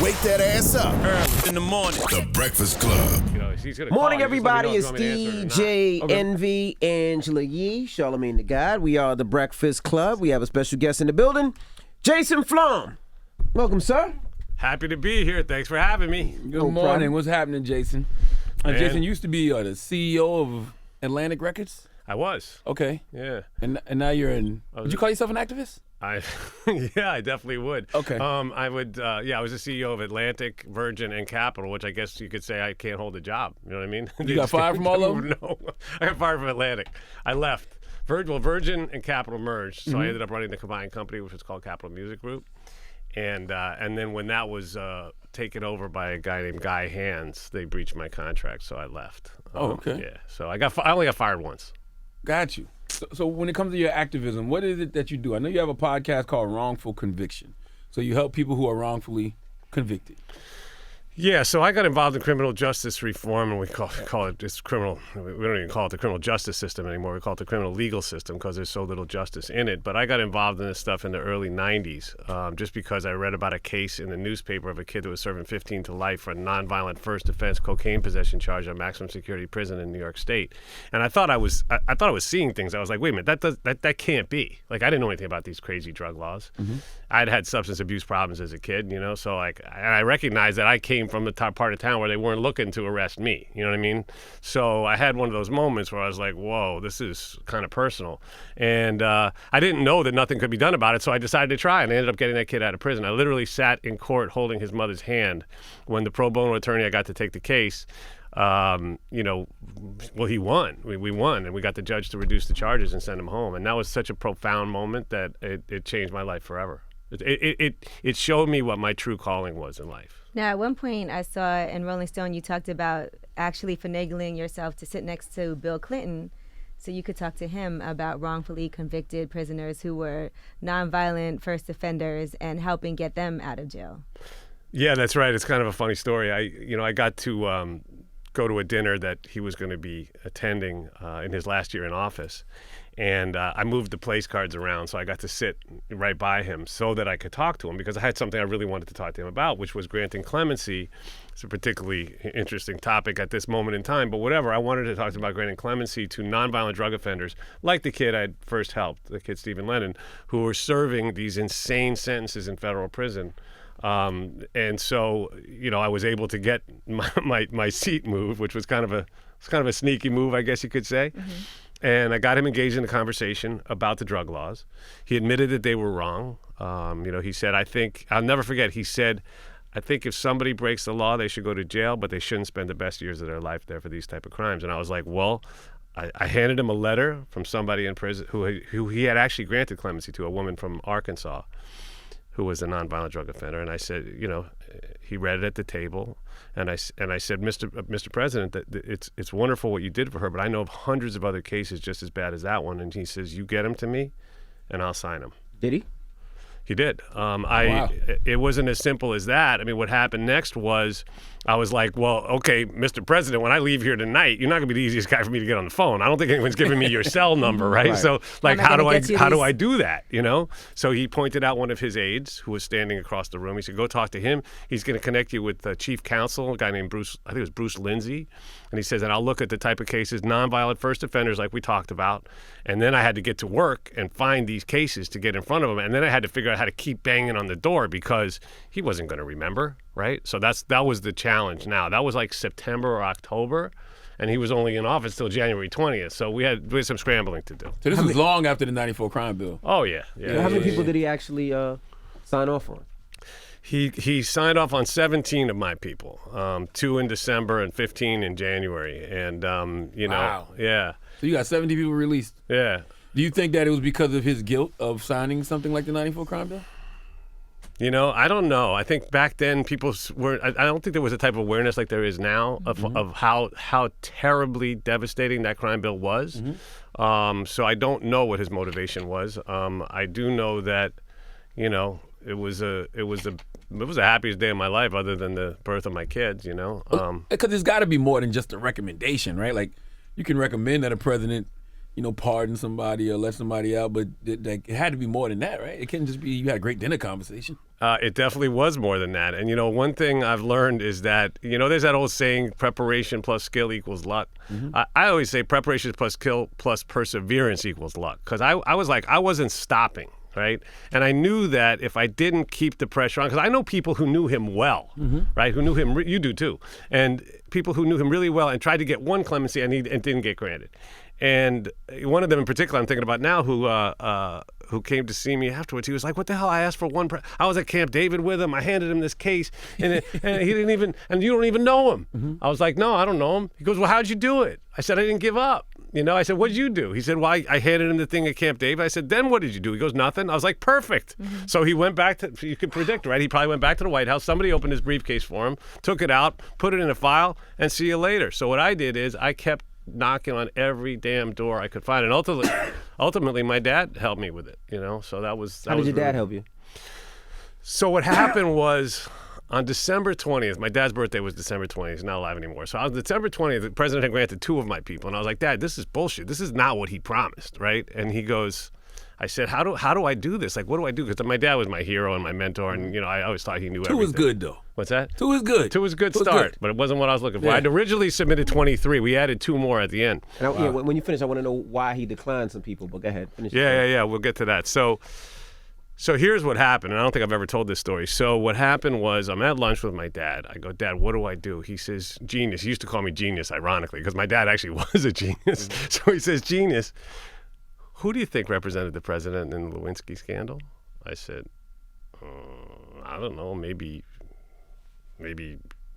Wake that ass up. Early in the morning. The Breakfast Club. Morning, everybody. It's DJ Envy, Angela Yee, Charlamagne the God. We are the Breakfast Club. We have a special guest in the building, Jason Flom. Welcome, sir. Happy to be here. Thanks for having me. Good morning. problem. What's happening, Jason? Jason used to be the CEO of Atlantic Records. I was. Okay. Yeah. And now you're in. Would you call yourself an activist? Yeah, I definitely would. Okay. I would. I was the CEO of Atlantic, Virgin, and Capital, which I guess you could say I can't hold a job. You know what I mean? You got fired from all of them? No, I got fired from Atlantic. I left. Virgin and Capital merged, so I ended up running the combined company, which was called Capital Music Group. And then when that was taken over by a guy named Guy Hands, they breached my contract, so I left. Okay. Yeah. So I only got fired once. Got you. So when it comes to your activism, what is it that you do? I know you have a podcast called Wrongful Conviction. So you help people who are wrongfully convicted. Yeah, so I got involved in criminal justice reform, and we call it just criminal. We don't even call it the criminal justice system anymore. We call it the criminal legal system because there's so little justice in it. But I got involved in this stuff in the early 90s just because I read about a case in the newspaper of a kid that was serving 15 to life for a nonviolent first offense cocaine possession charge at maximum security prison in New York State. And I thought I was seeing things. I was like, wait a minute, that can't be. Like, I didn't know anything about these crazy drug laws. I'd had substance abuse problems as a kid, so and I recognized that I came from the top part of town where they weren't looking to arrest me. You know what I mean? So I had one of those moments where I was like, whoa, this is kind of personal. And I didn't know that nothing could be done about it, so I decided to try, and I ended up getting that kid out of prison. I literally sat in court holding his mother's hand when the pro bono attorney I got to take the case, he won. We won, and we got the judge to reduce the charges and send him home. And that was such a profound moment that it changed my life forever. It showed me what my true calling was in life. Now, at one point I saw in Rolling Stone you talked about actually finagling yourself to sit next to Bill Clinton so you could talk to him about wrongfully convicted prisoners who were nonviolent first offenders and helping get them out of jail. Yeah, that's right. It's kind of a funny story. I got to go to a dinner that he was going to be attending in his last year in office. And I moved the place cards around, so I got to sit right by him so that I could talk to him because I had something I really wanted to talk to him about, which was granting clemency. It's a particularly interesting topic at this moment in time, but whatever. I wanted to talk to him about granting clemency to nonviolent drug offenders, like the kid I'd first helped, the kid Stephen Lennon, who were serving these insane sentences in federal prison. And so, I was able to get my seat moved, which was kind of a sneaky move, I guess you could say. And I got him engaged in a conversation about the drug laws. He admitted that they were wrong. He said, I'll never forget, he said, I think if somebody breaks the law, they should go to jail, but they shouldn't spend the best years of their life there for these type of crimes. And I was like, well, I handed him a letter from somebody in prison who he had actually granted clemency to, a woman from Arkansas who was a nonviolent drug offender. And I said, he read it at the table. And I said, Mr. President, that it's wonderful what you did for her, but I know of hundreds of other cases just as bad as that one. And he says, you get him to me, and I'll sign him. Did he? He did. Wow. It wasn't as simple as that. I mean, what happened next was I was like, well, okay, Mr. President, when I leave here tonight, you're not going to be the easiest guy for me to get on the phone. I don't think anyone's giving me your cell number, right? So, like, how do I do that, So he pointed out one of his aides who was standing across the room. He said, go talk to him. He's going to connect you with the chief counsel, a guy named Bruce, I think it was Bruce Lindsay. And he says, and I'll look at the type of cases, nonviolent first offenders like we talked about. And then I had to get to work and find these cases to get in front of him. And then I had to figure out how to keep banging on the door because he wasn't going to remember, right? So that was the challenge now. That was like September or October, and he was only in office till January 20th. So we had some scrambling to do. So this was long after the 94 crime bill. Oh, yeah. How many people did he actually sign off on? He signed off on 17 of my people, 2 in December and 15 in January. And, Wow. Yeah. So you got 70 people released. Yeah. Do you think that it was because of his guilt of signing something like the 94 crime bill? I don't know. I think back then people were. I don't think there was a type of awareness like there is now of how terribly devastating that crime bill was. So I don't know what his motivation was. I do know that, it was the happiest day of my life, other than the birth of my kids. Because there's got to be more than just a recommendation, right? Like, you can recommend that a president, pardon somebody or let somebody out, but it had to be more than that, right? It couldn't just be you had a great dinner conversation. It definitely was more than that. And, one thing I've learned is that, there's that old saying, preparation plus skill equals luck. I always say preparation plus skill plus perseverance equals luck. Because I was like, I wasn't stopping, right? And I knew that if I didn't keep the pressure on, because I know people who knew him well, right? Who knew him, you do too. And people who knew him really well and tried to get one clemency and didn't get granted. And one of them in particular I'm thinking about now who came to see me afterwards, he was like, what the hell, I asked for one, I was at Camp David with him, I handed him this case, and he didn't even, and you don't even know him. I was like, no, I don't know him. He goes, well, how'd you do it? I said, I didn't give up. I said, what did you do? He said, well, I handed him the thing at Camp David. I said, then what did you do? He goes, nothing. I was like, perfect. So he went back to, you could predict, right? He probably went back to the White House. Somebody opened his briefcase for him, took it out, put it in a file, and see you later. So what I did is I kept knocking on every damn door I could find, and ultimately my dad helped me with it. So that was. How did your dad help you? So what happened was, on December 20th, my dad's birthday was December 20th. He's not alive anymore. So on December 20th, the president had granted 2 of my people, and I was like, Dad, this is bullshit. This is not what he promised, right? And he goes, I said, how do I do this? Like, what do I do? Because my dad was my hero and my mentor, and I always thought he knew everything. 2 was good though. What's that? 2 is good. 2 was a good start, but it wasn't what I was looking for. Yeah. I'd originally submitted 23. We added 2 more at the end. And when you finish, I want to know why he declined some people. But go ahead, finish. Yeah. We'll get to that. So here's what happened, and I don't think I've ever told this story. So what happened was, I'm at lunch with my dad. I go, Dad, what do I do? He says, genius. He used to call me genius, ironically, because my dad actually was a genius. So he says, genius, who do you think represented the president in the Lewinsky scandal? I said, I don't know, maybe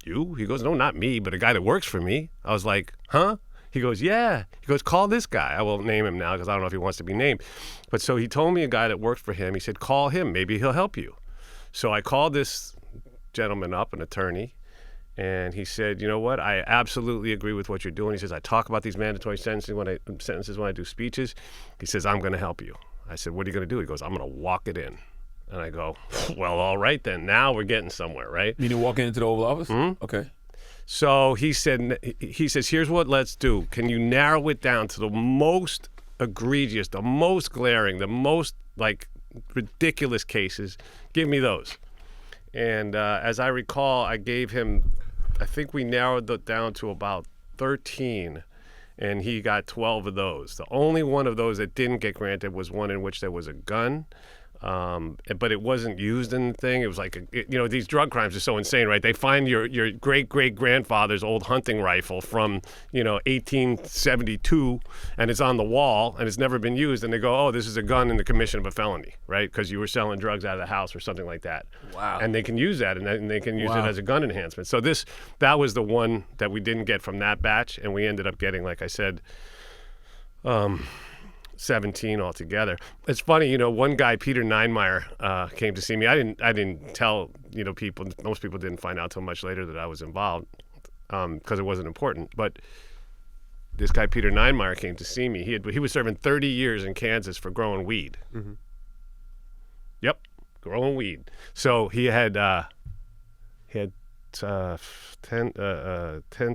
you? He goes, no, not me, but a guy that works for me. I was like, huh? He goes, yeah. He goes, call this guy. I won't name him now because I don't know if he wants to be named. But so he told me a guy that worked for him. He said, call him. Maybe he'll help you. So I called this gentleman up, an attorney, and he said, you know what? I absolutely agree with what you're doing. He says, I talk about these mandatory sentences when I do speeches. He says, I'm going to help you. I said, what are you going to do? He goes, I'm going to walk it in. And I go, well, all right then. Now we're getting somewhere, right? You mean walking into the Oval Office? Okay. So he says, here's what let's do. Can you narrow it down to the most egregious, the most glaring, the most ridiculous cases? Give me those. And as I recall, I gave him, I think we narrowed it down to about 13, and he got 12 of those. The only one of those that didn't get granted was one in which there was a gun. But it wasn't used in the thing. It was like, these drug crimes are so insane, right? They find your great-great-grandfather's old hunting rifle from, 1872, and it's on the wall, and it's never been used, and they go, oh, this is a gun in the commission of a felony, right? Because you were selling drugs out of the house or something like that. Wow. And they can use that, and they can use it as a gun enhancement. So that was the one that we didn't get from that batch, and we ended up getting, like I said, 17 altogether. It's funny, one guy, Peter Neinmeyer, came to see me. I didn't tell, people. Most people didn't find out till much later that I was involved because it wasn't important. But this guy, Peter Neinmeyer, came to see me. He was serving 30 years in Kansas for growing weed. Mm-hmm. Yep, growing weed. So he had 10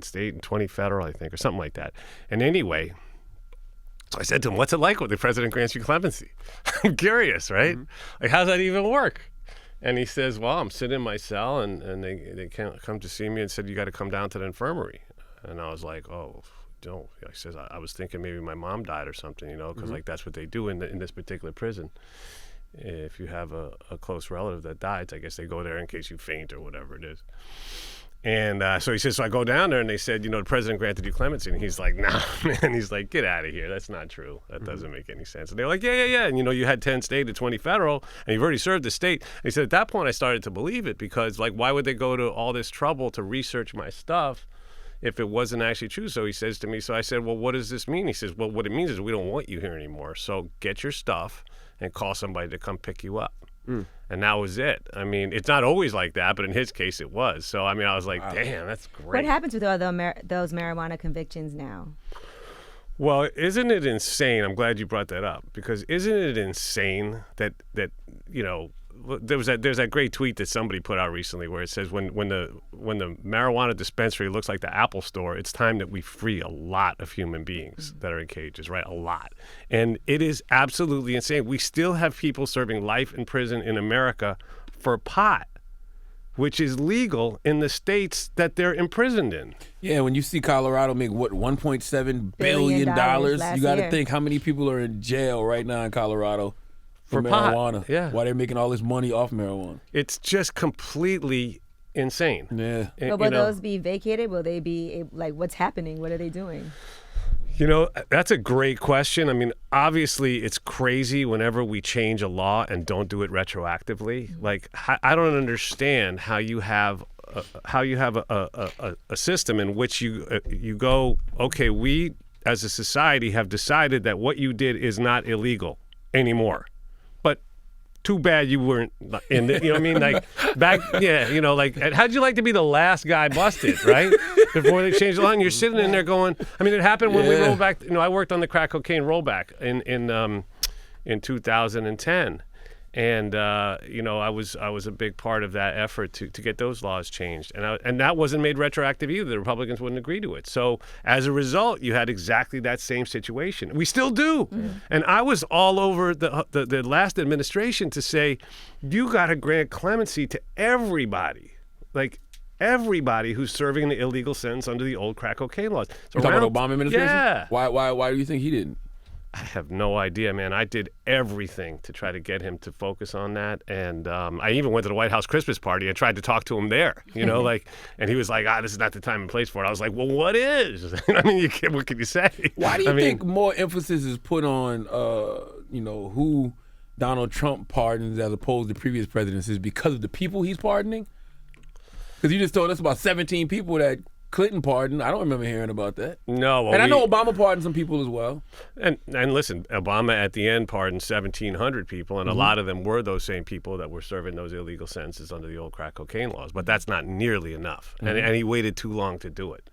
state and 20 federal, I think, or something like that. And anyway, so I said to him, what's it like when the president grants you clemency? I'm curious, right? Mm-hmm. Like, how's that even work? And he says, well, I'm sitting in my cell, and they can't come to see me and said, you got to come down to the infirmary. And I was like, oh, don't. I says, I was thinking maybe my mom died or something, because like that's what they do in this particular prison. If you have a close relative that dies, I guess they go there in case you faint or whatever it is. And so he says, so I go down there, and they said, the president granted you clemency. And he's like, nah, man. He's like, get out of here. That's not true. That doesn't make any sense. And they're like, yeah. And, you had 10 state and 20 federal, and you've already served the state. And he said, at that point, I started to believe it because, why would they go to all this trouble to research my stuff if it wasn't actually true? So he says to me, so I said, well, what does this mean? He says, well, what it means is we don't want you here anymore. So get your stuff and call somebody to come pick you up. And that was it. I mean, it's not always like that, but in his case it was. So, I mean, I was like, damn, that's great. What happens with all those marijuana convictions now? Well, isn't it insane? I'm glad you brought that up, because isn't it insane that there's that great tweet that somebody put out recently where it says when the marijuana dispensary looks like the Apple store, it's time that we free a lot of human beings that are in cages, right? A lot. And it is absolutely insane. We still have people serving life in prison in America for pot, which is legal in the states that they're imprisoned in. Yeah, when you see Colorado make, what, $1.7 billion, last you got to year. think how many people are in jail right now in Colorado for pot, marijuana. yeah. Why they're making all this money off marijuana. It's just completely insane. Yeah. But will those be vacated? Will they be, like, what's happening? What are they doing? You know, that's a great question. I mean, obviously, it's crazy whenever we change a law and don't do it retroactively. Like, I don't understand how you have a system in which you go, okay, we as a society have decided that what you did is not illegal anymore. But too bad you weren't in the, you know what I mean? Like, back, yeah, you know, like, how'd you like to be the last guy busted, right? Before they changed the law, and you're sitting in there going, I mean, it happened when we rolled back, you know, I worked on the crack cocaine rollback in 2010. And, you know, I was a big part of that effort to get those laws changed. And that wasn't made retroactive either. The Republicans wouldn't agree to it. So as a result, you had exactly that same situation. We still do. And I was all over the last administration to say, you got to grant clemency to everybody. Like, everybody who's serving the illegal sentence under the old crack cocaine laws. So You talking about Obama administration? Yeah. Why do you think he didn't? I have no idea, man. I did everything to try to get him to focus on that. And I even went to the White House Christmas party. I tried to talk to him there, you know, like, and he was like, this is not the time and place for it. I was like, well, what is? I mean, what can you say? Why do you think more emphasis is put on, you know, who Donald Trump pardons as opposed to previous presidents? Is because of the people he's pardoning? Because you just told us about 17 people that Clinton pardoned. I don't remember hearing about that. No. Well, and I know Obama pardoned some people as well. And listen, Obama at the end pardoned 1,700 people, and a lot of them were those same people that were serving those illegal sentences under the old crack cocaine laws. But that's not nearly enough, and he waited too long to do it.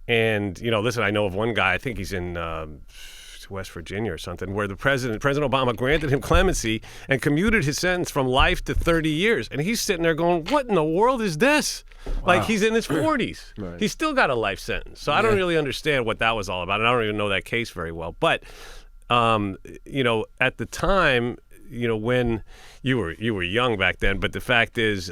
And you know, listen, I know of one guy. I think he's in West Virginia or something, where President Obama granted him clemency and commuted his sentence from life to 30 years. And he's sitting there going, what in the world is this? Wow. Like, he's in his 40s. Right. He's still got a life sentence. So I don't really understand what that was all about. And I don't even know that case very well. But, you know, at the time, you know, when you were young back then, but the fact is,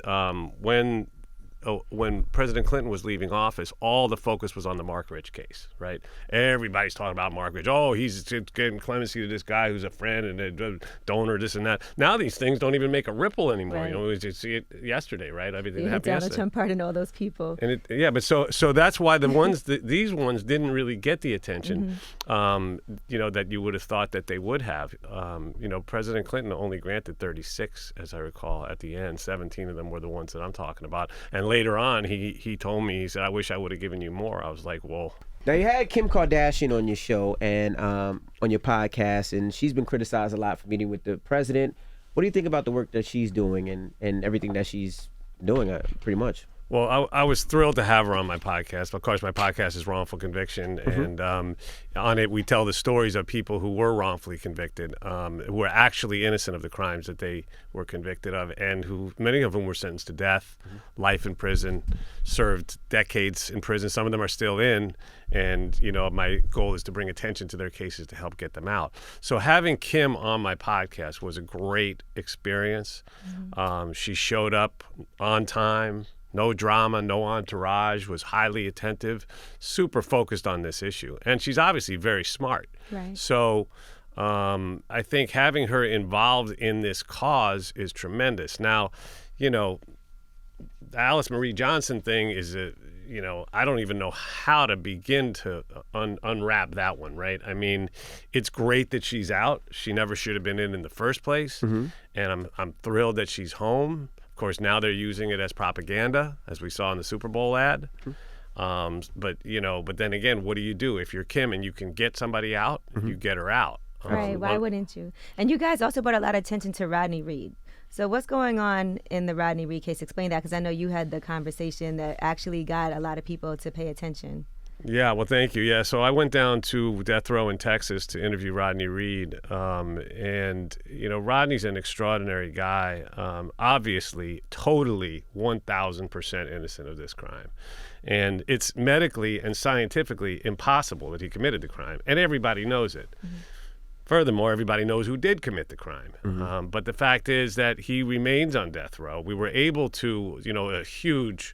when President Clinton was leaving office, all the focus was on the Mark Rich case, right? Everybody's talking about Mark Rich. Oh, he's getting clemency to this guy who's a friend and a donor, this and that. Now these things don't even make a ripple anymore. Right. You know, we just see it yesterday, right? I mean, it happened Donald yesterday. Trump pardoned all those people. And but so that's why the ones these ones didn't really get the attention, you know, that you would have thought that they would have. You know, President Clinton only granted 36, as I recall, at the end. 17 of them were the ones that I'm talking about. And later on, he told me, he said, I wish I would have given you more. I was like, well. Now, you had Kim Kardashian on your show and on your podcast, and she's been criticized a lot for meeting with the president. What do you think about the work that she's doing and everything that she's doing, pretty much? Well, I was thrilled to have her on my podcast. Of course, my podcast is Wrongful Conviction, and on it we tell the stories of people who were wrongfully convicted, who were actually innocent of the crimes that they were convicted of, and who many of them were sentenced to death, life in prison, served decades in prison. Some of them are still in, and you know, my goal is to bring attention to their cases to help get them out. So having Kim on my podcast was a great experience. She showed up on time. No drama, no entourage, was highly attentive, super focused on this issue. And she's obviously very smart. Right. So I think having her involved in this cause is tremendous. Now, you know, the Alice Marie Johnson thing is you know, I don't even know how to begin to unwrap that one, right? I mean, it's great that she's out. She never should have been in the first place. And I'm thrilled that she's home. Of course, now they're using it as propaganda, as we saw in the Super Bowl ad. But you know, but then again, what do you do if you're Kim and you can get somebody out? You get her out. Right? Why wouldn't you? And you guys also brought a lot of attention to Rodney Reed. So what's going on in the Rodney Reed case? Explain that, because I know you had the conversation that actually got a lot of people to pay attention. Yeah, well, thank you. Yeah, so I went down to death row in Texas to interview Rodney Reed, and you know, Rodney's an extraordinary guy. Obviously, totally 1,000% innocent of this crime, and it's medically and scientifically impossible that he committed the crime, and everybody knows it. Furthermore, everybody knows who did commit the crime. But the fact is that he remains on death row. We were able to, a huge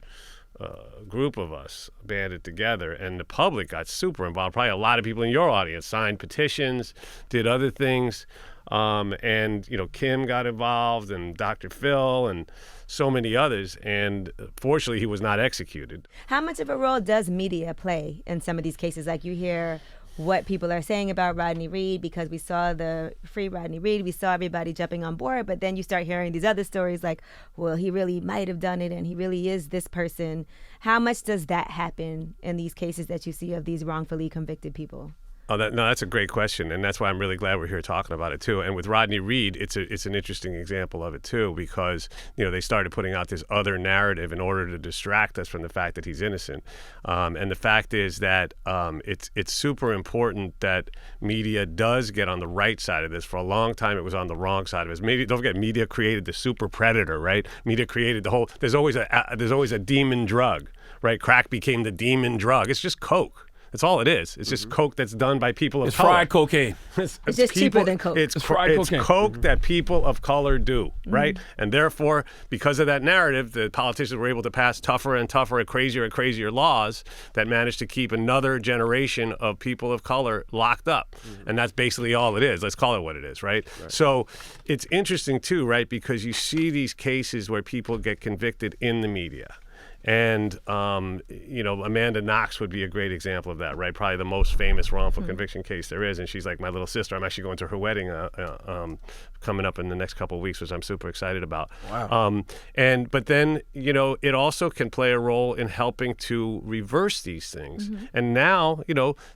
group of us banded together, and the public got super involved. Probably a lot of people in your audience signed petitions, did other things. And Kim got involved, and Dr. Phil, and so many others. And fortunately, he was not executed. How much of a role does media play in some of these cases? Like, you hear what people are saying about Rodney Reed because we saw the Free Rodney Reed, we saw everybody jumping on board, but then you start hearing these other stories like, well, he really might have done it and he really is this person. How much does that happen in these cases that you see of these wrongfully convicted people? That's a great question, and that's why I'm really glad we're here talking about it too. And with Rodney Reed, it's an interesting example of it too, because they started putting out this other narrative in order to distract us from the fact that he's innocent. And the fact is that it's super important that media does get on the right side of this. For a long time, it was on the wrong side of this. Don't forget, media created the super predator, right? Media created the whole. There's always a demon drug, right? Crack became the demon drug. It's just coke. That's all it is. It's just coke that's done by people of color. It's fried cocaine. It's just cheaper than coke. It's fried cocaine. Coke that people of color do, right? And therefore, because of that narrative, the politicians were able to pass tougher and tougher and crazier laws that managed to keep another generation of people of color locked up. And that's basically all it is. Let's call it what it is, right? So it's interesting too, right? Because you see these cases where people get convicted in the media. And, Amanda Knox would be a great example of that, right? Probably the most famous wrongful conviction case there is. And she's like my little sister. I'm actually going to her wedding coming up in the next couple of weeks, which I'm super excited about. Wow. But then, it also can play a role in helping to reverse these things. And now,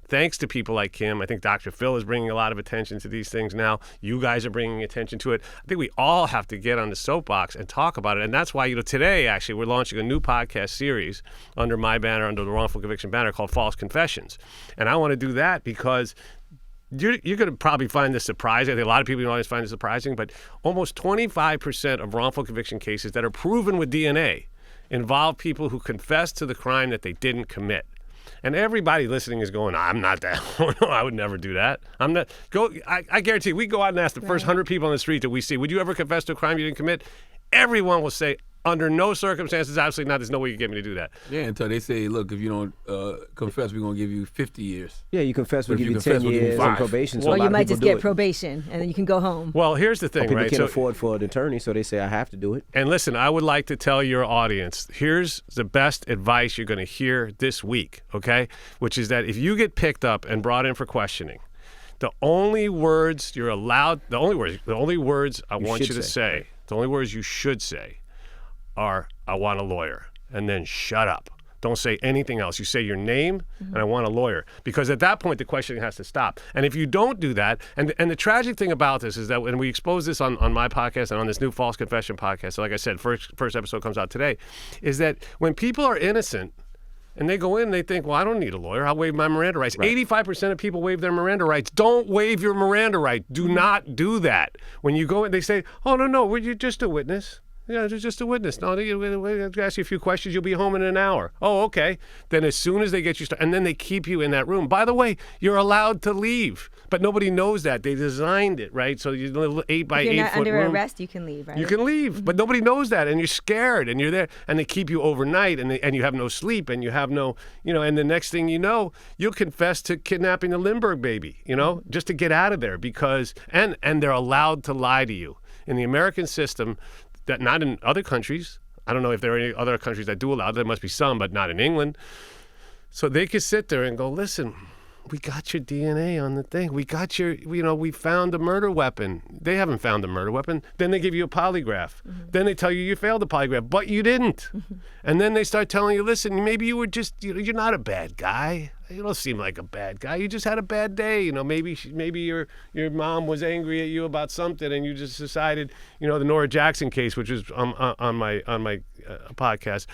thanks to people like Kim, I think Dr. Phil is bringing a lot of attention to these things now. You guys are bringing attention to it. I think we all have to get on the soapbox and talk about it. And that's why, today, actually, we're launching a new podcast series under my banner, under the Wrongful Conviction banner, called False Confessions. And I want to do that because you're going to probably find this surprising. I think a lot of people in the audience find it surprising, but almost 25% of wrongful conviction cases that are proven with DNA involve people who confess to the crime that they didn't commit. And everybody listening is going, I'm not that. I would never do that. I'm not. I guarantee we go out and ask the first 100 people on the street that we see, would you ever confess to a crime you didn't commit? Everyone will say, under no circumstances, absolutely not. There's no way you can get me to do that. Yeah, until they say, look, if you don't confess, we're going to give you 50 years. Yeah, you confess, we'll But give if you you 10 confess, we'll give you years on 5. probation. So Or a lot you of might people just do get it. probation and then you can go home. Well, here's the thing, People right? can't afford for an attorney, so they say, I have to do it. And listen, I would like to tell your audience, here's the best advice you're going to hear this week, okay? Which is that if you get picked up and brought in for questioning, the only words you're allowed, the only words I want you to say, the only words you should say are, I want a lawyer, and then shut up. Don't say anything else. You say your name and I want a lawyer. Because at that point, the questioning has to stop. And if you don't do that, and the tragic thing about this is that when we expose this on my podcast and on this new False Confession podcast, so like I said, first episode comes out today, is that when people are innocent, and they go in, they think, well, I don't need a lawyer. I'll waive my Miranda rights. Right. 85% of people waive their Miranda rights. Don't waive your Miranda right. Do not do that. When you go in, they say, oh, no, you're just a witness. Yeah, it's just a witness. No, they'll ask you a few questions. You'll be home in an hour. Oh, okay. Then as soon as they get you started, and then they keep you in that room. By the way, you're allowed to leave, but nobody knows that. They designed it, right? So you're a little 8 by 8 foot room. If you're not under arrest, you can leave, right? You can leave, but nobody knows that, and you're scared, and you're there, and they keep you overnight, and you have no sleep, and you have no, and the next thing you know, you'll confess to kidnapping the Lindbergh baby, just to get out of there because, and they're allowed to lie to you. In the American system, that not in other countries. I don't know if there are any other countries that do allow. There must be some, but not in England. So they could sit there and go, listen, we got your DNA on the thing. We got your, we found a murder weapon. They haven't found a murder weapon. Then they give you a polygraph. Then they tell you failed the polygraph, but you didn't. And then they start telling you, listen, maybe you were just, you're not a bad guy. You don't seem like a bad guy. You just had a bad day. Maybe your mom was angry at you about something, and you just decided, the Nora Jackson case, which is on my podcast.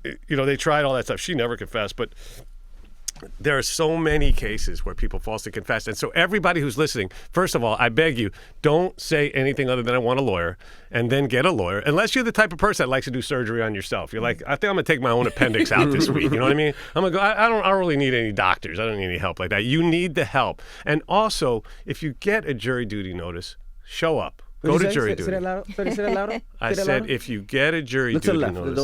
They tried all that stuff. She never confessed, but there are so many cases where people falsely confess. And so everybody who's listening, first of all, I beg you, don't say anything other than I want a lawyer, and then get a lawyer, unless you're the type of person that likes to do surgery on yourself. You're like, I think I'm going to take my own appendix out this week. You know what I mean? I'm going to go, I don't really need any doctors. I don't need any help like that. You need the help. And also, if you get a jury duty notice, show up. Go to jury duty. Say that louder. Say that louder. I said, if you get a jury duty notice.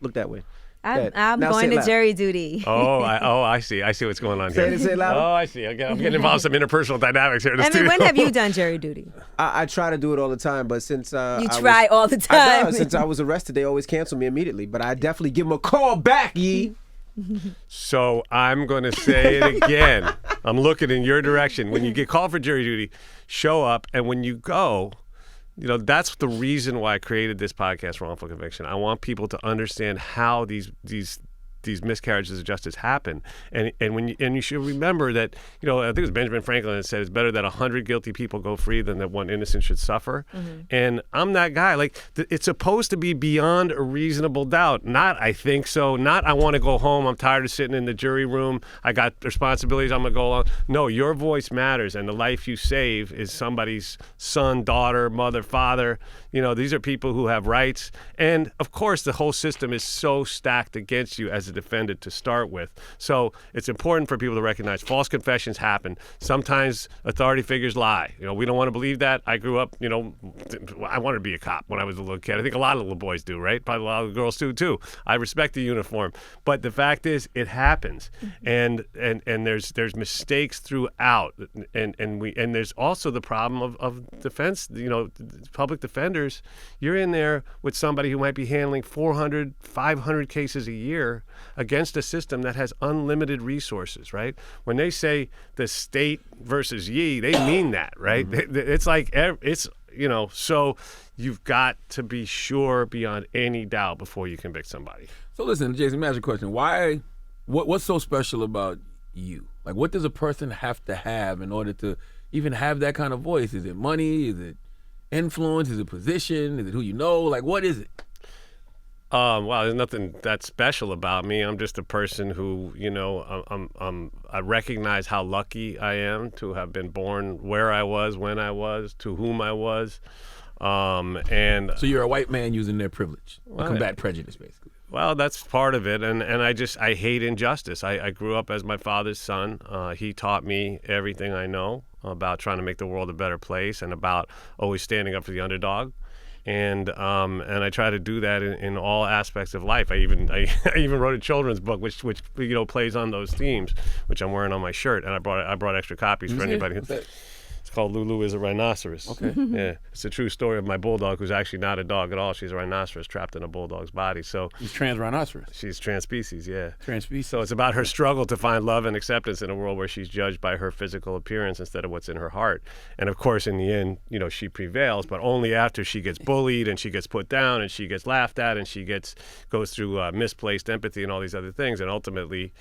Look that way. I'm going to jury duty. I see. I see what's going on here. Say it louder. Oh, I see. I'm getting involved in some interpersonal dynamics here in the studio. When have you done jury duty? I try to do it all the time, but since you try all the time. Since I was arrested, they always cancel me immediately. But I definitely give them a call back, Yee. So I'm going to say it again. I'm looking in your direction. When you get called for jury duty, show up, and when you go, that's the reason why I created this podcast, Wrongful Conviction. I want people to understand how these miscarriages of justice happen, and you should remember that I think it was Benjamin Franklin that said it's better that 100 guilty people go free than that one innocent should suffer. Mm-hmm. And I'm that guy. Like it's supposed to be beyond a reasonable doubt. Not I think so. Not I want to go home. I'm tired of sitting in the jury room. I got responsibilities. I'm gonna go along. No, your voice matters, and the life you save is somebody's son, daughter, mother, father. These are people who have rights, and of course the whole system is so stacked against you as a defendant to start with. So it's important for people to recognize false confessions happen. Sometimes authority figures lie. We don't want to believe that. I grew up, I wanted to be a cop when I was a little kid. I think a lot of little boys do, right? Probably a lot of girls do too. I respect the uniform, but the fact is, it happens, and there's mistakes throughout, and there's also the problem of defense. Public defenders. You're in there with somebody who might be handling 400, 500 cases a year against a system that has unlimited resources, right? When they say the state versus ye, they mean that, right? Mm-hmm. It's like, so you've got to be sure beyond any doubt before you convict somebody. So listen, Jason, let me ask you a question. What's so special about you? Like, what does a person have to have in order to even have that kind of voice? Is it money? Is it influence? Is it position? Is it who you know? Like, what is it? There's nothing that special about me. I'm just a person who, I recognize how lucky I am to have been born where I was, when I was, to whom I was. So you're a white man using their privilege to combat prejudice, basically. Well, that's part of it, and I hate injustice. I grew up as my father's son. He taught me everything I know about trying to make the world a better place and about always standing up for the underdog. And I try to do that in all aspects of life. I even wrote a children's book which plays on those themes, which I'm wearing on my shirt, and I brought extra copies for anybody. It's called Lulu is a Rhinoceros. Okay. Yeah, it's a true story of my bulldog, who's actually not a dog at all. She's a rhinoceros trapped in a bulldog's body. So she's trans rhinoceros. She's trans-species, yeah. Trans-species. So it's about her struggle to find love and acceptance in a world where she's judged by her physical appearance instead of what's in her heart. And of course, in the end, she prevails, but only after she gets bullied and she gets put down and she gets laughed at and she goes through misplaced empathy and all these other things. And ultimately,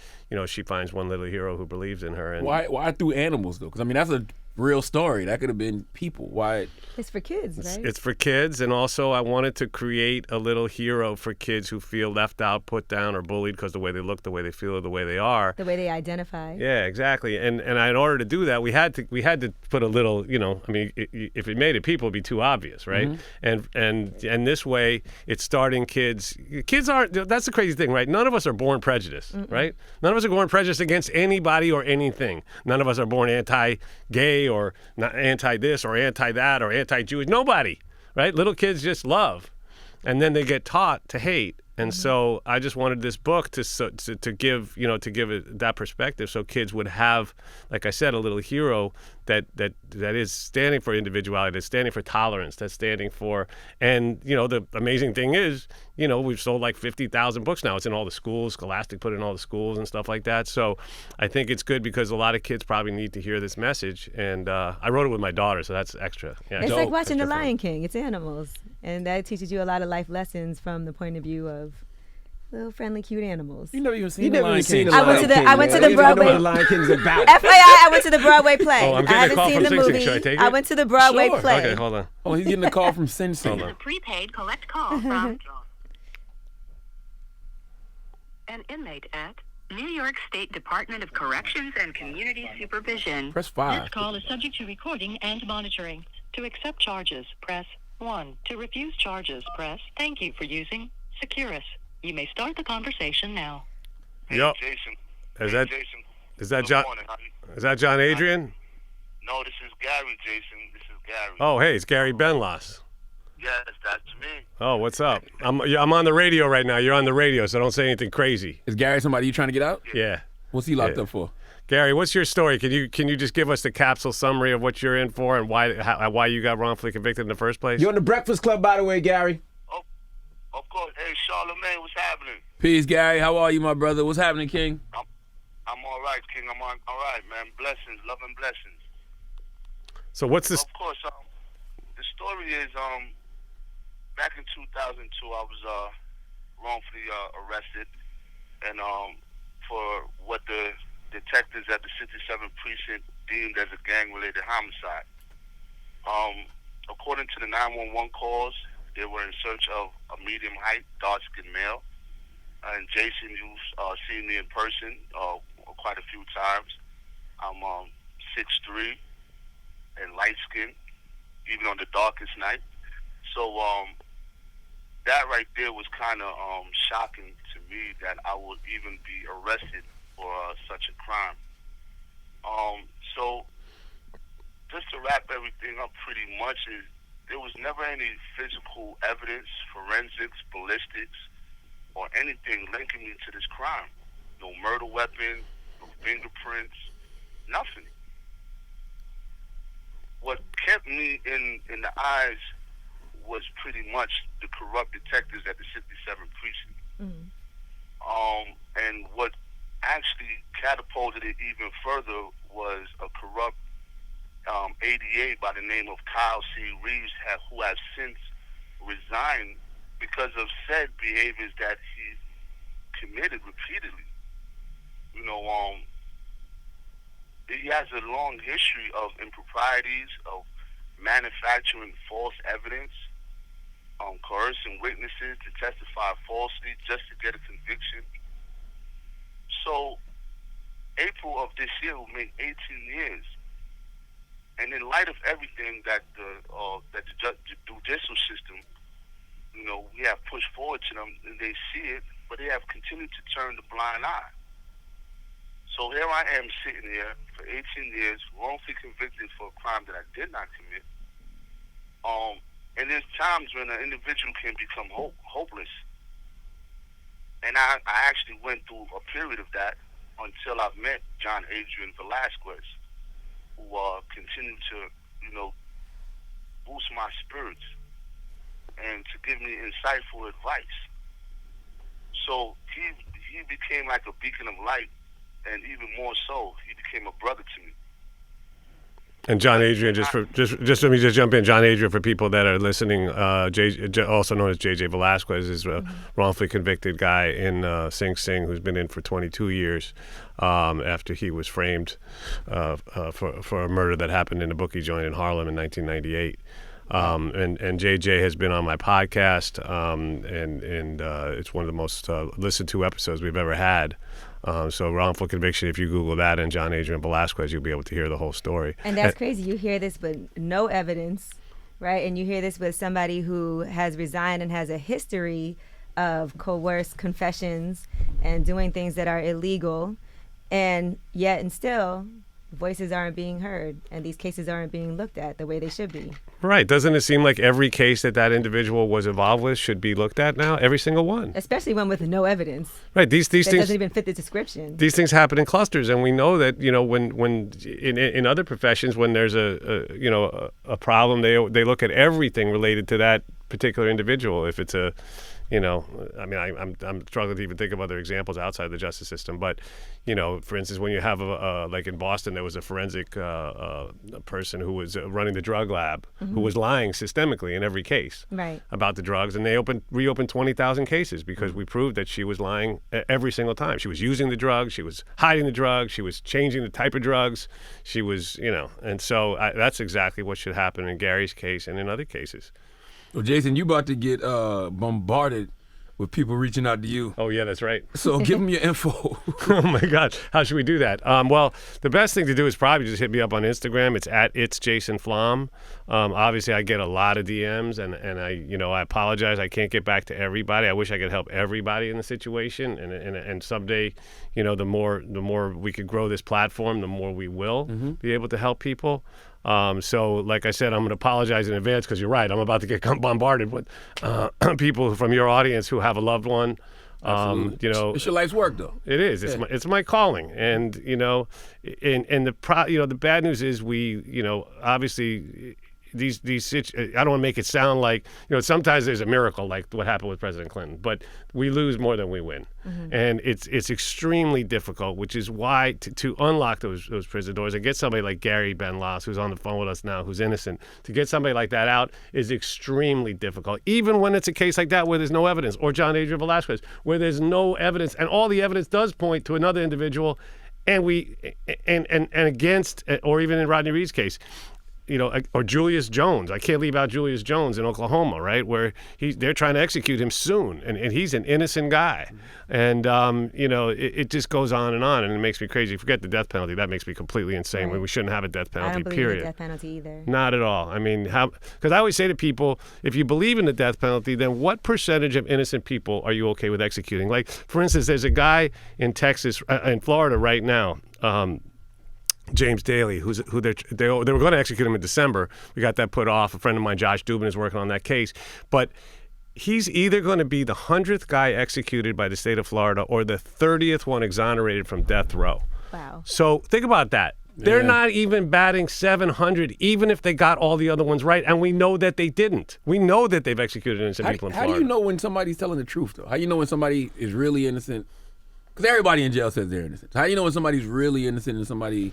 she finds one little hero who believes in her. And why through animals though? Because that's a real story. That could have been people. Why? It's for kids, right? It's for kids, and also I wanted to create a little hero for kids who feel left out, put down, or bullied because the way they look, the way they feel, or the way they are. The way they identify. Yeah, exactly. And in order to do that, we had to put a little, if it made it people, it'd be too obvious, right? Mm-hmm. And this way, it's starting kids. Kids aren't. That's the crazy thing, right? None of us are born prejudiced, right? None of us are born prejudiced against anybody or anything. None of us are born anti-gay or not anti-this or anti-that or anti-Jewish. Nobody, right? Little kids just love, and then they get taught to hate. And so I just wanted this book to give it that perspective, so kids would have, like I said, a little hero that is standing for individuality, that's standing for tolerance, that's standing for, and the amazing thing is, we've sold like 50,000 books now. It's in all the schools. Scholastic put it in all the schools and stuff like that. So I think it's good because a lot of kids probably need to hear this message. And I wrote it with my daughter, so that's extra. Yeah, it's like watching The Lion King. It's animals, and that teaches you a lot of life lessons from the point of view of little friendly, cute animals. You never even seen The Lion King. I went to the Broadway. Know what The Lion King's about. FYI, I went to the Broadway play. Oh, I'm getting I haven't a call seen from the Sing movie. Sing. Should I take it? I went to the Broadway play. Okay, hold on. Oh, he's getting a call from Sing Sing. This is a prepaid collect call from an inmate at New York State Department of Corrections and Community Supervision. Press 5. This call is subject to recording and monitoring. To accept charges, press 1. To refuse charges, press thank you for using Securus. You may start the conversation now. Yup. Jason. Is Hey, that Jason. is that Good John? morning. Is that John Adrian? No, this is Gary, Jason. This is Gary. Oh, hey, it's Gary Benlos. Yes, that's me. Oh, what's up? I'm on the radio right now. You're on the radio, so don't say anything crazy. Is Gary somebody you trying to get out? Yeah. What's he locked Yeah. up for? Gary, what's your story? Can you just give us the capsule summary of what you're in for and why you got wrongfully convicted in the first place? You're on the Breakfast Club, by the way, Gary. Oh, of course. Hey, Charlamagne, what's happening? Peace, Gary. How are you, my brother? What's happening, King? I'm all right, King. I'm all right, man. Blessings, love and blessings. So what's this? Of course, the story is back in 2002, I was wrongfully arrested, and for what the detectives at the 67th precinct deemed as a gang-related homicide. According to the 911 calls, they were in search of a medium-height, dark-skinned male. And Jason, you've seen me in person quite a few times. I'm 6'3" and light-skinned, even on the darkest night. So that right there was kind of shocking to me that I would even be arrested for such a crime. So just to wrap everything up pretty much is there was never any physical evidence, forensics, ballistics, or anything linking me to this crime. No murder weapon, no fingerprints, nothing. What kept me in the eyes was pretty much the corrupt detectives at the 67th precinct. Mm-hmm. And what actually catapulted it even further was a corrupt ADA by the name of Kyle C. Reeves, who has since resigned because of said behaviors that he committed repeatedly. You know, he has a long history of improprieties, of manufacturing false evidence, coercing witnesses to testify falsely just to get a conviction. So, April of this year will make 18 years. And in light of everything that the judicial system, you know, we have pushed forward to them, and they see it, but they have continued to turn the blind eye. So here I am sitting here for 18 years, wrongfully convicted for a crime that I did not commit. And there's times when an individual can become hopeless. And I actually went through a period of that until I met John Adrian Velazquez, who continued to, you know, boost my spirits and to give me insightful advice. So he became like a beacon of light, and even more so, he became a brother to me. And John Adrian, just let me just jump in. John Adrian, for people that are listening, also known as JJ Velazquez, is a wrongfully convicted guy in Sing Sing who's been in for 22 years after he was framed for a murder that happened in a bookie joint in Harlem in 1998. And JJ has been on my podcast, and it's one of the most listened to episodes we've ever had. So wrongful conviction, if you Google that and John Adrian Velazquez, you'll be able to hear the whole story. And that's crazy. You hear this with no evidence, right? And you hear this with somebody who has resigned and has a history of coerced confessions and doing things that are illegal. And yet and still, voices aren't being heard and these cases aren't being looked at the way they should be. Right. Doesn't it seem like every case that individual was involved with should be looked at now? Every single one. Especially one with no evidence. Right. These that things doesn't even fit the description. These things happen in clusters, and we know that, you know, when in other professions, when there's a problem, they look at everything related to that particular individual. If it's a, you know, I mean, I'm struggling to even think of other examples outside the justice system. But, you know, for instance, when you have like in Boston, there was a forensic person who was running the drug lab who was lying systemically in every case about the drugs, and they reopened 20,000 cases because we proved that she was lying every single time. She was using the drugs, she was hiding the drugs, she was changing the type of drugs, she was, you know, and so that's exactly what should happen in Gary's case and in other cases. Well, Jason, you about to get bombarded with people reaching out to you. Oh, yeah, that's right. So give them your info. Oh, my God. How should we do that? Well, the best thing to do is probably just hit me up on Instagram. It's at It's Jason Flom. Obviously, I get a lot of DMs, and I apologize. I can't get back to everybody. I wish I could help everybody in the situation. And someday, the more we could grow this platform, the more we will be able to help people. So, like I said, I'm going to apologize in advance because you're right. I'm about to get bombarded with people from your audience who have a loved one. It's your life's work, though. It is. It's my calling, and the bad news is we obviously. I don't want to make it sound like, sometimes there's a miracle like what happened with President Clinton, but we lose more than we win. And it's extremely difficult, which is why to unlock those prison doors and get somebody like Gary Benlas, who's on the phone with us now, who's innocent, to get somebody like that out is extremely difficult, even when it's a case like that where there's no evidence, or John Adrian Velazquez, where there's no evidence, and all the evidence does point to another individual, and against, or even in Rodney Reed's case, or Julius Jones. I can't leave out Julius Jones in Oklahoma, right, where they're trying to execute him soon, and he's an innocent guy. And, it just goes on, and it makes me crazy. Forget the death penalty. That makes me completely insane. Right. We shouldn't have a death penalty, I don't believe period. in the death penalty either. Not at all. I mean, because I always say to people, if you believe in the death penalty, then what percentage of innocent people are you okay with executing? Like, for instance, there's a guy in Texas, in Florida right now, James Daly, who they were going to execute him in December. We got that put off. A friend of mine, Josh Dubin, is working on that case. But he's either going to be the 100th guy executed by the state of Florida or the 30th one exonerated from death row. Wow. So think about that. They're not even batting 700, even if they got all the other ones right. And we know that they didn't. We know that they've executed innocent people in Florida. How do you know when somebody's telling the truth, though? How do you know when somebody is really innocent? Because everybody in jail says they're innocent. How do you know when somebody's really innocent and somebody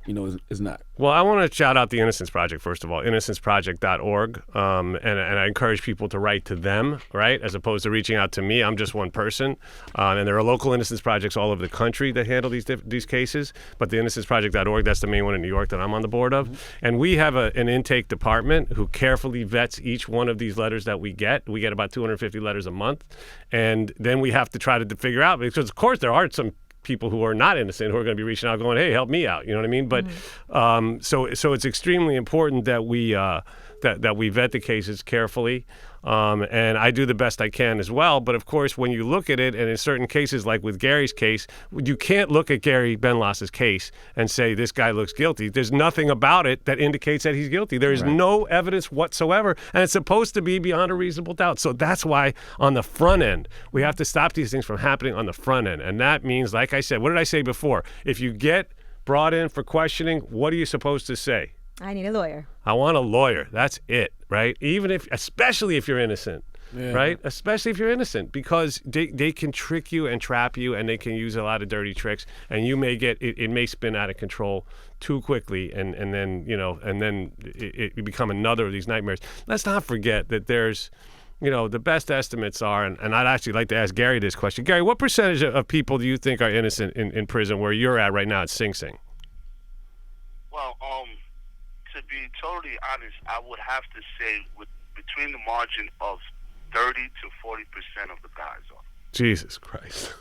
is not? Well, I want to shout out the Innocence Project, first of all, innocenceproject.org. And I encourage people to write to them, right, as opposed to reaching out to me. I'm just one person. And there are local innocence projects all over the country that handle these cases. But the innocenceproject.org, that's the main one in New York that I'm on the board of. And we have an intake department who carefully vets each one of these letters that we get. We get about 250 letters a month. And then we have to try to figure out, because, of course, there are some people who are not innocent who are going to be reaching out going, hey, help me out. You know what I mean? But so it's extremely important that we that we vet the cases carefully. And I do the best I can as well. But of course, when you look at it, and in certain cases, like with Gary's case, you can't look at Gary Benlas's case and say this guy looks guilty. There's nothing about it that indicates that he's guilty. There is no evidence whatsoever, and it's supposed to be beyond a reasonable doubt. So that's why on the front end, we have to stop these things from happening on the front end. And that means, like I said, what did I say before? If you get brought in for questioning, what are you supposed to say? I need a lawyer. I want a lawyer. That's it, right? Especially if you're innocent, right? Especially if you're innocent, because they can trick you and trap you, and they can use a lot of dirty tricks, and you may get it may spin out of control too quickly, and then it become another of these nightmares. Let's not forget that there's, the best estimates are, and I'd actually like to ask Gary this question. Gary, what percentage of people do you think are innocent in prison where you're at right now at Sing Sing? Well, to be totally honest, I would have to say between the margin of 30 to 40% of the guys are. Jesus Christ.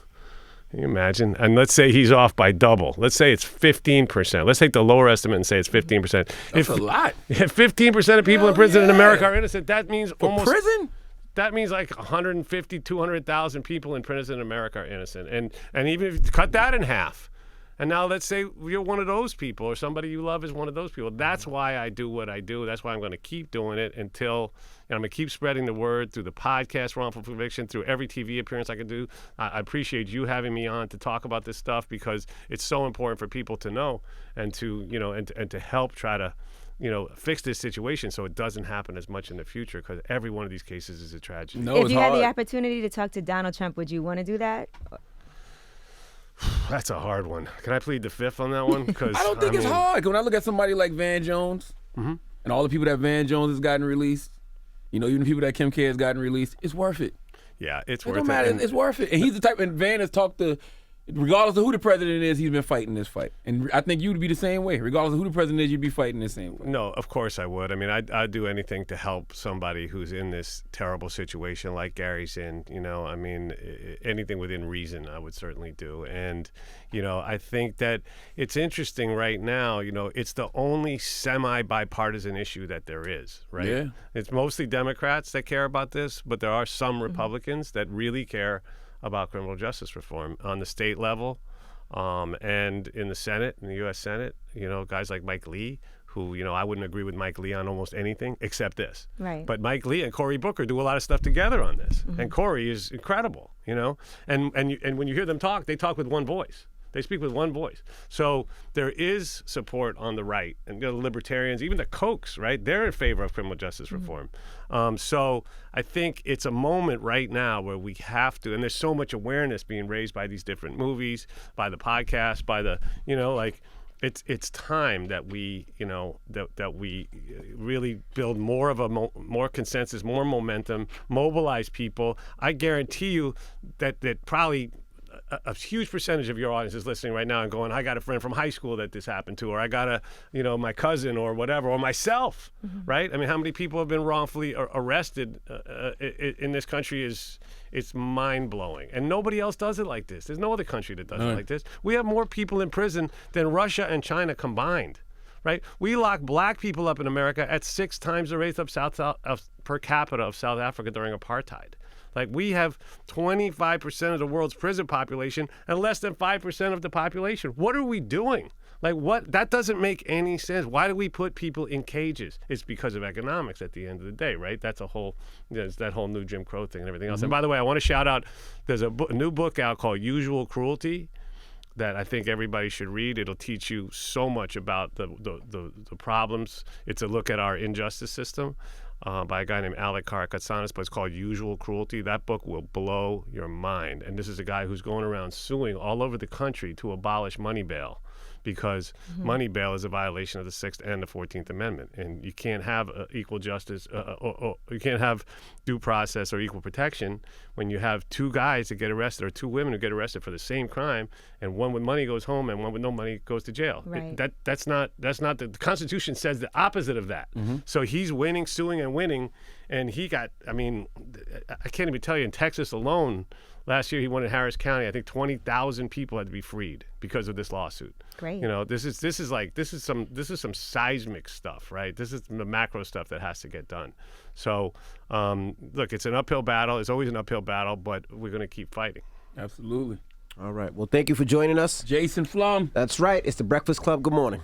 Can you imagine? And let's say he's off by double. Let's say it's 15%. Let's take the lower estimate and say it's 15%. That's a lot. If 15% of people in prison in America are innocent, that means prison? That means like 150, 200,000 people in prison in America are innocent. And even if you cut that in half, and now let's say you're one of those people, or somebody you love is one of those people. That's why I do what I do. That's why I'm going to keep doing it until I'm going to keep spreading the word through the podcast, Wrongful Conviction, through every TV appearance I can do. I appreciate you having me on to talk about this stuff, because it's so important for people to know and to, and to help try to, fix this situation so it doesn't happen as much in the future, because every one of these cases is a tragedy. If you had the opportunity to talk to Donald Trump, would you want to do that? That's a hard one. Can I plead the fifth on that one? Because I don't think it's hard. When I look at somebody like Van Jones and all the people that Van Jones has gotten released, even the people that Kim K has gotten released, it's worth it. Yeah, it's It worth don't it. matter. It's worth it. And he's the type, and Van has talked to Regardless of who the president is, he's been fighting this fight. And I think you'd be the same way. Regardless of who the president is, you'd be fighting the same way. No, of course I would. I mean, I'd do anything to help somebody who's in this terrible situation like Gary's in. I mean, anything within reason I would certainly do. And, I think that it's interesting right now, it's the only semi-bipartisan issue that there is, right? Yeah. It's mostly Democrats that care about this, but there are some Republicans that really care about criminal justice reform on the state level, and in the Senate, in the U.S. Senate. Guys like Mike Lee, who I wouldn't agree with Mike Lee on almost anything except this. Right. But Mike Lee and Cory Booker do a lot of stuff together on this, and Cory is incredible. And when you hear them talk, they talk with one voice. They speak with one voice. So there is support on the right, and the libertarians, even the Kochs, right? They're in favor of criminal justice reform. So I think it's a moment right now where we have to, and there's so much awareness being raised by these different movies, by the podcast, by the, it's time that we, that we really build more of more consensus, more momentum, mobilize people. I guarantee you that probably a huge percentage of your audience is listening right now and going, I got a friend from high school that this happened to, or I got my cousin or whatever, or myself, right? I mean, how many people have been wrongfully arrested in this country it's mind-blowing. And nobody else does it like this. There's no other country that does it like this. We have more people in prison than Russia and China combined, right? We lock black people up in America at 6 times the rate of per capita of South Africa during apartheid. Like, we have 25% of the world's prison population and less than 5% of the population. What are we doing? Like, what? That doesn't make any sense. Why do we put people in cages? It's because of economics at the end of the day, right? That's there's that whole new Jim Crow thing and everything else. And by the way, I want to shout out, there's a new book out called Usual Cruelty that I think everybody should read. It'll teach you so much about the problems. It's a look at our injustice system. By a guy named Alec Karakatsanis, but it's called Usual Cruelty. That book will blow your mind. And this is a guy who's going around suing all over the country to abolish money bail, because money bail is a violation of the 6th and the 14th Amendment. And you can't have equal justice, or you can't have due process or equal protection when you have 2 guys that get arrested, or 2 women who get arrested for the same crime, and one with money goes home and one with no money goes to jail. Right. That's not the Constitution says the opposite of that. So he's winning, suing and winning, and he got, I mean, I can't even tell you, in Texas alone, last year he won in Harris County. I think 20,000 people had to be freed because of this lawsuit. Great. This is some seismic stuff, right? This is the macro stuff that has to get done. So, look, it's an uphill battle. It's always an uphill battle, but we're going to keep fighting. Absolutely. All right. Well, thank you for joining us. Jason Flom. That's right. It's the Breakfast Club. Good morning.